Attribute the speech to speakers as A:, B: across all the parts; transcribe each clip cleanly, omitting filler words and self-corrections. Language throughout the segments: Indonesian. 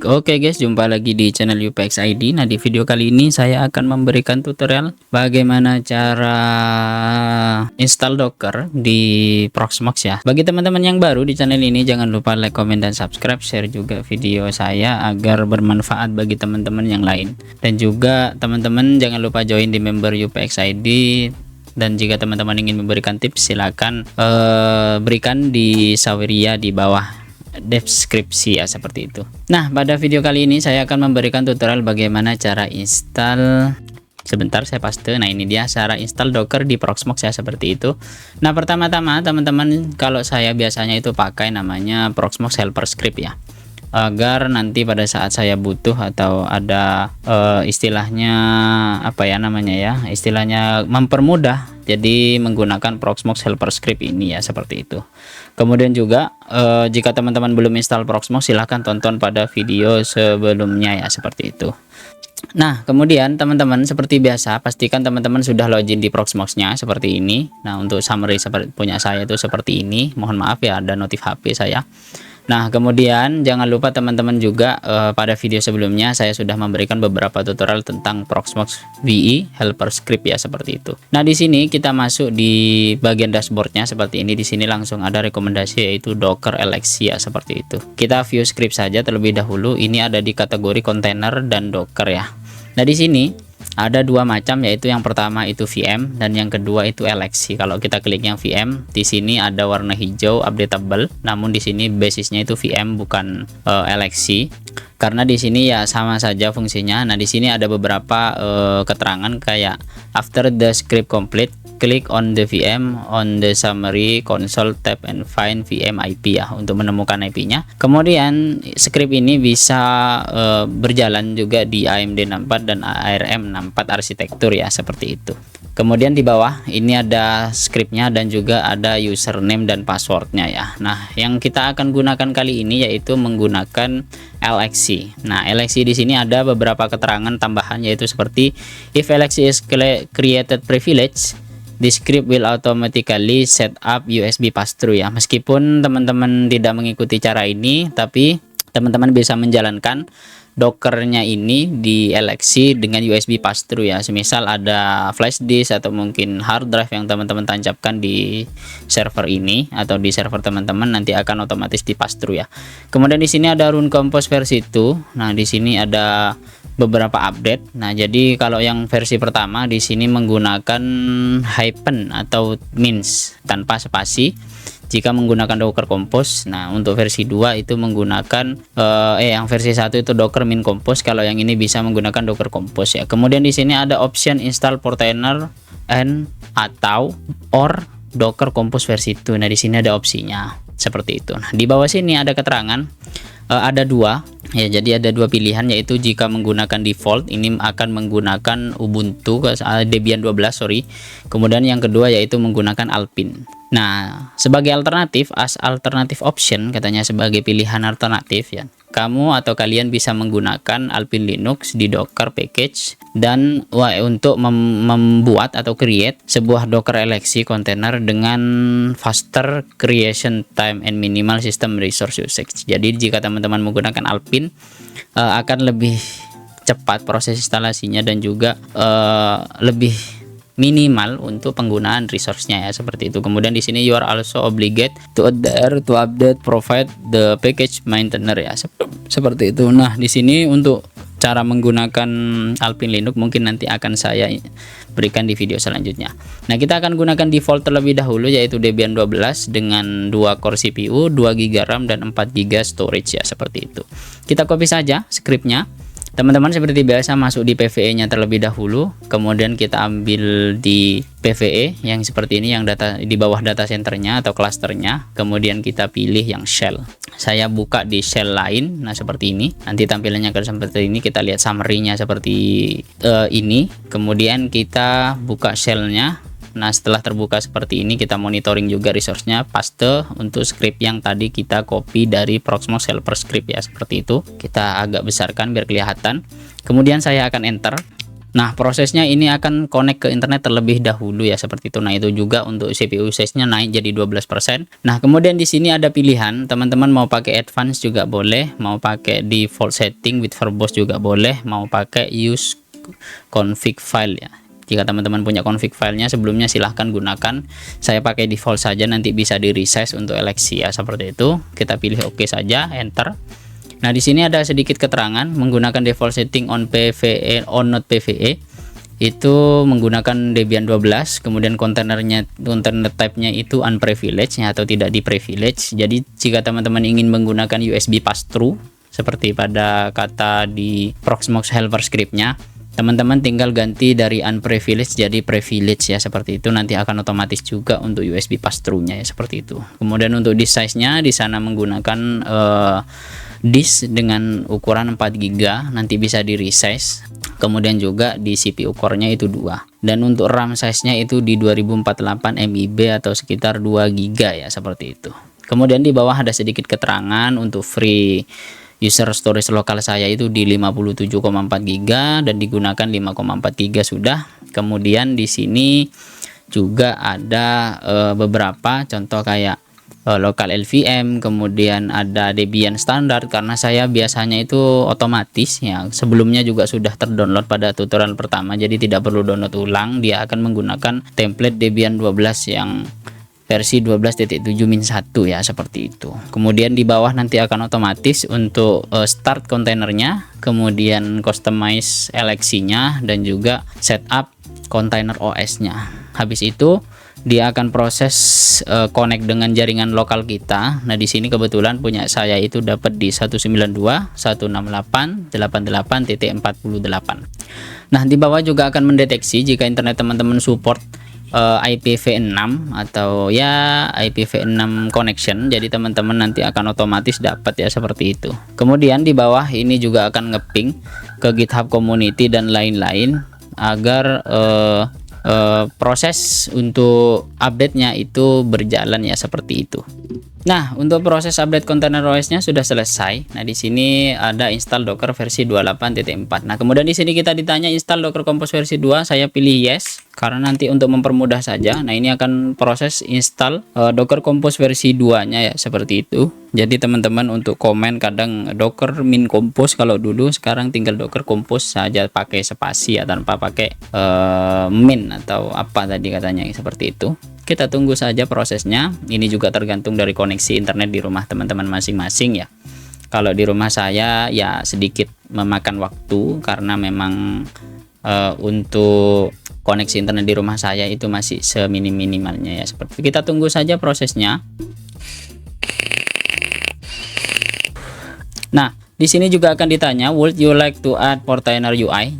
A: Oke guys, jumpa lagi di channel UPX ID. Nah, di video kali ini saya akan memberikan tutorial bagaimana cara install Docker di Proxmox ya. Bagi teman-teman yang baru di channel ini, jangan lupa like, comment, dan subscribe, share juga video saya agar bermanfaat bagi teman-teman yang lain. Dan juga teman-teman jangan lupa join di member UPX ID. Dan jika teman-teman ingin memberikan tips, silakan berikan di Saweria di bawah deskripsi ya, seperti itu. Nah, pada video kali ini saya akan memberikan tutorial bagaimana cara install. Sebentar saya paste. Nah, ini dia cara install Docker di Proxmox ya, seperti itu. Nah, pertama-tama teman-teman, kalau saya biasanya itu pakai namanya Proxmox Helper Script ya, agar nanti pada saat saya butuh atau ada istilahnya apa ya namanya ya, istilahnya mempermudah, jadi menggunakan Proxmox Helper Script ini ya, seperti itu. Kemudian juga jika teman-teman belum install Proxmox, silahkan tonton pada video sebelumnya ya, seperti itu. Nah, kemudian teman-teman seperti biasa pastikan teman-teman sudah login di Proxmox-nya seperti ini. Nah, untuk summary seperti punya saya itu seperti ini. Mohon maaf ya, ada notif HP saya. Nah, kemudian jangan lupa teman-teman juga pada video sebelumnya saya sudah memberikan beberapa tutorial tentang Proxmox VE Helper Script ya, seperti itu. Nah, di sini kita masuk di bagian dashboardnya seperti ini. Di sini langsung ada rekomendasi yaitu Docker LXC ya, seperti itu. Kita view script saja terlebih dahulu. Ini ada di kategori kontainer dan Docker ya. Nah, di sini ada dua macam, yaitu yang pertama itu VM dan yang kedua itu LXC. Kalau kita klik yang VM, di sini ada warna hijau updatable, namun di sini basisnya itu VM bukan LXC. Karena di sini ya sama saja fungsinya. Nah, di sini ada beberapa keterangan kayak after the script complete, click on the VM on the summary console tab and find VM IP ya, untuk menemukan IP-nya. Kemudian script ini bisa berjalan juga di AMD 64 dan ARM 64 arsitektur ya, seperti itu. Kemudian di bawah ini ada scriptnya dan juga ada username dan passwordnya ya. Nah, yang kita akan gunakan kali ini yaitu menggunakan LXC. Nah, LXC di sini ada beberapa keterangan tambahan, yaitu seperti if LXC is created privilege, the script will automatically set up USB pass-through ya. Meskipun teman-teman tidak mengikuti cara ini, tapi teman-teman bisa menjalankan Dockernya ini di LXC dengan USB pass-through ya. Semisal ada flash disk atau mungkin hard drive yang teman-teman tancapkan di server ini atau di server teman-teman, nanti akan otomatis di pass-through ya. Kemudian di sini ada Run Compose versi 2. Nah, di sini ada beberapa update. Nah, jadi kalau yang versi pertama di sini menggunakan hyphen atau means tanpa spasi jika menggunakan Docker Compose. Nah, untuk versi 2 itu menggunakan yang versi 1 itu Docker min Compose. Kalau yang ini bisa menggunakan Docker Compose ya. Kemudian di sini ada option install Portainer and atau or Docker Compose versi 2. Nah, di sini ada opsinya seperti itu. Nah, di bawah sini ada keterangan ada dua ya, jadi ada dua pilihan, yaitu jika menggunakan default ini akan menggunakan Ubuntu Debian 12 sorry. Kemudian yang kedua yaitu menggunakan Alpine. Nah, sebagai alternatif, as alternative option katanya, sebagai pilihan alternatif ya, kamu atau kalian bisa menggunakan Alpine Linux di Docker package dan untuk membuat atau create sebuah Docker LXC container dengan faster creation time and minimal system resource usage. Jadi jika teman-teman menggunakan Alpine akan lebih cepat proses instalasinya dan juga lebih minimal untuk penggunaan resource-nya ya, seperti itu. Kemudian di sini you are also obligated to adhere to update provide the package maintainer ya, seperti itu. Nah, di sini untuk cara menggunakan Alpine Linux mungkin nanti akan saya berikan di video selanjutnya. Nah, kita akan gunakan default terlebih dahulu, yaitu Debian 12 dengan 2 core CPU, 2 GB RAM dan 4 GB storage ya, seperti itu. Kita copy saja scriptnya. Teman-teman seperti biasa masuk di PVE-nya terlebih dahulu, kemudian kita ambil di PVE yang seperti ini, yang data di bawah data centernya atau klasternya, kemudian kita pilih yang shell. Saya buka di shell lain. Nah, seperti ini. Nanti tampilannya akan seperti ini. Kita lihat summary-nya seperti ini. Kemudian kita buka shell-nya. Nah, setelah terbuka seperti ini, kita monitoring juga resource-nya, paste untuk script yang tadi kita copy dari Proxmox Helper Script ya, seperti itu. Kita agak besarkan biar kelihatan. Kemudian saya akan enter. Nah, prosesnya ini akan connect ke internet terlebih dahulu ya, seperti itu. Nah, itu juga untuk CPU usage-nya naik jadi 12%. Nah, kemudian di sini ada pilihan, teman-teman mau pakai advance juga boleh, mau pakai default setting with verbose juga boleh, mau pakai use config file ya. Jika teman-teman punya config filenya sebelumnya, silahkan gunakan. Saya pakai default saja, nanti bisa di resize untuk eleksi ya, seperti itu. Kita pilih oke saja, enter. Nah, di sini ada sedikit keterangan menggunakan default setting on PVE on not PVE itu menggunakan Debian 12, kemudian container type-nya itu unprivileged ya, atau tidak di privilege. Jadi jika teman-teman ingin menggunakan USB pass through seperti pada kata di Proxmox helper script-nya, teman-teman tinggal ganti dari unprivileged jadi privilege ya, seperti itu. Nanti akan otomatis juga untuk USB pass through-nya ya, seperti itu. Kemudian untuk disk size-nya di sana menggunakan disk dengan ukuran 4 GB, nanti bisa di resize. Kemudian juga di CPU core-nya itu 2. Dan untuk RAM size-nya itu di 2048 MB atau sekitar 2 GB ya, seperti itu. Kemudian di bawah ada sedikit keterangan untuk free user storage lokal saya itu di 57,4 GB dan digunakan 5,4 GB sudah. Kemudian di sini juga ada beberapa contoh kayak lokal LVM, kemudian ada Debian standar, karena saya biasanya itu otomatis ya, sebelumnya juga sudah terdownload pada tutorial pertama, jadi tidak perlu download ulang. Dia akan menggunakan template Debian 12 yang versi 12.7-1 ya, seperti itu. Kemudian di bawah nanti akan otomatis untuk start kontainernya, kemudian customize eleksinya, dan juga setup container OS-nya. Habis itu dia akan proses connect dengan jaringan lokal kita. Nah, di sini kebetulan punya saya itu dapat di 192.168.88.48. Nah, di bawah juga akan mendeteksi jika internet teman-teman support IPv6 atau ya IPv6 connection. Jadi teman-teman nanti akan otomatis dapat ya, seperti itu. Kemudian di bawah ini juga akan ngeping ke GitHub community dan lain-lain agar proses untuk update-nya itu berjalan ya, seperti itu. Nah, untuk proses update container OS-nya sudah selesai. Nah, di sini ada install Docker versi 28.4. Nah, kemudian di sini kita ditanya install Docker Compose versi 2, saya pilih yes karena nanti untuk mempermudah saja. Nah, ini akan proses install Docker Compose versi 2-nya ya, seperti itu. Jadi teman-teman untuk komen kadang Docker min compose kalau dulu, sekarang tinggal Docker Compose saja pakai spasi ya, tanpa pakai min atau apa tadi katanya, seperti itu. Kita tunggu saja prosesnya. Ini juga tergantung dari koneksi internet di rumah teman-teman masing-masing ya. Kalau di rumah saya ya sedikit memakan waktu karena memang untuk koneksi internet di rumah saya itu masih seminim-minimalnya ya, seperti itu. Kita tunggu saja prosesnya. Nah, di sini juga akan ditanya, would you like to add Portainer UI?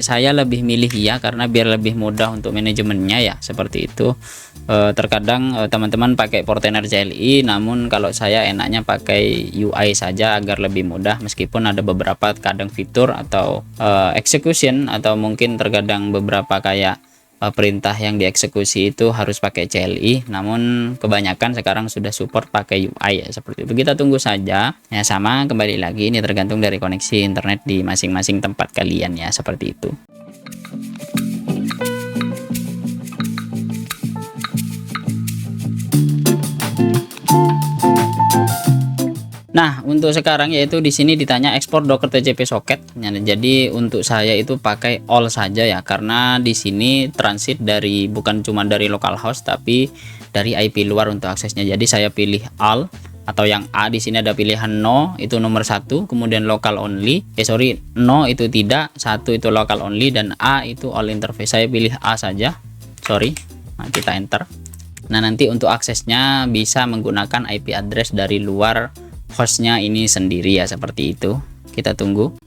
A: Saya lebih milih ya, karena biar lebih mudah untuk manajemennya ya, seperti itu. Terkadang teman-teman pakai Portainer CLI, namun kalau saya enaknya pakai UI saja agar lebih mudah, meskipun ada beberapa kadang fitur atau execution atau mungkin terkadang beberapa kayak perintah yang dieksekusi itu harus pakai CLI, namun kebanyakan sekarang sudah support pakai UI ya, seperti itu. Kita tunggu saja ya, sama kembali lagi ini tergantung dari koneksi internet di masing-masing tempat kalian ya, seperti itu. Nah, untuk sekarang yaitu di sini ditanya ekspor Docker TCP socket. Nah, jadi untuk saya itu pakai all saja ya, karena di sini transit dari bukan cuma dari localhost tapi dari IP luar untuk aksesnya. Jadi saya pilih all atau yang A. Di sini ada pilihan no itu nomor 1, kemudian local only. No itu tidak, 1 itu local only, dan A itu all interface. Saya pilih A saja. Nah, kita enter. Nah, nanti untuk aksesnya bisa menggunakan IP address dari luar hostnya ini sendiri ya, seperti itu. Kita tunggu.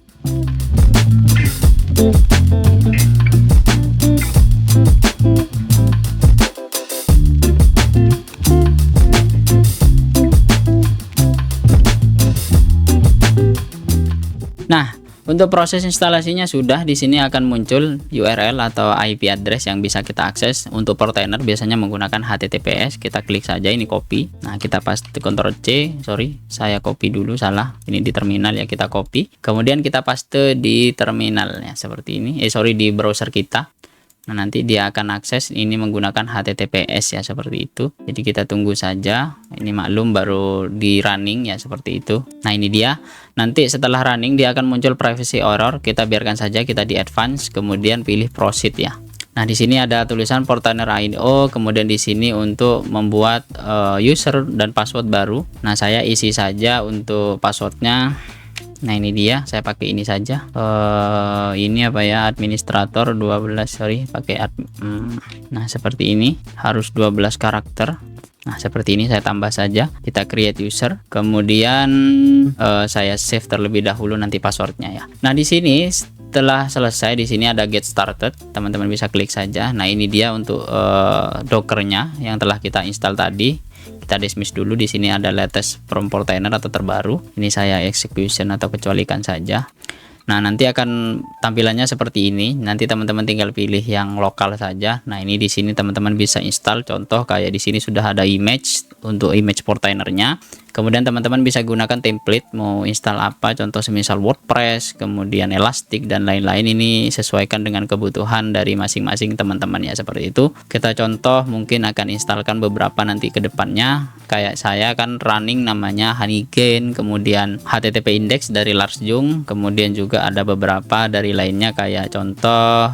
A: Nah, Untuk proses instalasinya sudah, di sini akan muncul URL atau IP address yang bisa kita akses. Untuk Portainer biasanya menggunakan HTTPS. Kita klik saja ini copy. Nah, kita paste Ctrl C, sorry, saya copy dulu salah. Ini di terminal ya, kita copy. Kemudian kita paste di terminal ya seperti ini. Di browser kita. Nah, nanti dia akan akses ini menggunakan HTTPS ya seperti itu. Jadi kita tunggu saja. Ini maklum baru di running ya seperti itu. Nah, ini dia. Nanti setelah running dia akan muncul privacy error. Kita biarkan saja, kita di advance, kemudian pilih proceed ya. Nah, di sini ada tulisan Portainer IO, kemudian di sini untuk membuat user dan password baru. Nah, saya isi saja untuk passwordnya. Nah, ini dia, saya pakai ini saja. Ini apa ya, administrator 12, sorry, pakai nah, seperti ini, harus 12 karakter. Nah, seperti ini saya tambah saja. Kita create user, kemudian saya save terlebih dahulu nanti passwordnya ya. Nah, di sini setelah selesai, di sini ada get started, teman-teman bisa klik saja. Nah, ini dia untuk dockernya yang telah kita install tadi. Kita dismiss dulu. Di sini ada latest from Portainer atau terbaru. Ini saya execution atau kecualikan saja. Nah, nanti akan tampilannya seperti ini. Nanti teman-teman tinggal pilih yang lokal saja. Nah, ini di sini teman-teman bisa install. Contoh kayak di sini sudah ada image untuk image Portainernya. Kemudian teman-teman bisa gunakan template mau install apa, contoh semisal WordPress, kemudian Elastic dan lain-lain. Ini sesuaikan dengan kebutuhan dari masing-masing teman-teman ya seperti itu. Kita contoh mungkin akan instalkan beberapa nanti ke depannya. Kayak saya kan running namanya Honeygain, kemudian HTTP index dari Lars Jung, kemudian juga ada beberapa dari lainnya kayak contoh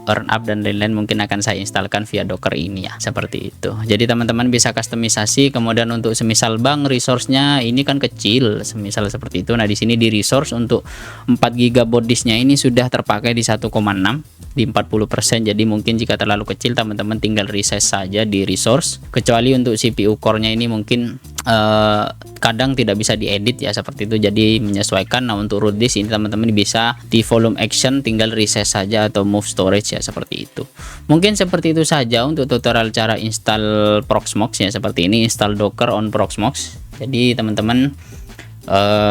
A: EarnUp dan lain-lain, mungkin akan saya instalkan via Docker ini ya seperti itu. Jadi teman-teman bisa kustomisasi. Kemudian untuk semisal bank resource-nya ini kan kecil, semisal seperti itu. Nah, di sini di resource untuk 4 GB board disk-nya ini sudah terpakai di 1,6 di 40%. Jadi mungkin jika terlalu kecil teman-teman tinggal resize saja di resource. Kecuali untuk CPU core-nya ini mungkin kadang tidak bisa diedit ya seperti itu, jadi menyesuaikan. Nah, untuk root disk ini teman-teman bisa di volume action tinggal resize saja atau move storage ya seperti itu. Mungkin seperti itu saja untuk tutorial cara install Proxmox ya seperti ini, install Docker on Proxmox. Jadi teman-teman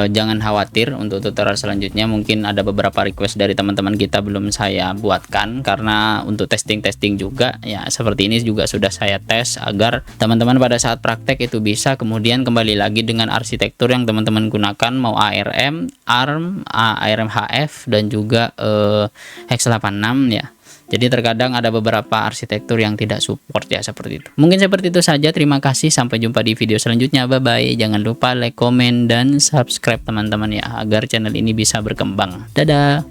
A: jangan khawatir, untuk tutorial selanjutnya mungkin ada beberapa request dari teman-teman kita belum saya buatkan karena untuk testing juga ya seperti ini juga sudah saya tes agar teman-teman pada saat praktek itu bisa kemudian kembali lagi dengan arsitektur yang teman-teman gunakan, mau ARM, ARM, ARM HF dan juga Hex86 ya. Jadi terkadang ada beberapa arsitektur yang tidak support ya seperti itu. Mungkin seperti itu saja. Terima kasih. Sampai jumpa di video selanjutnya. Bye bye. Jangan lupa like, komen, dan subscribe teman-teman ya agar channel ini bisa berkembang. Dadah.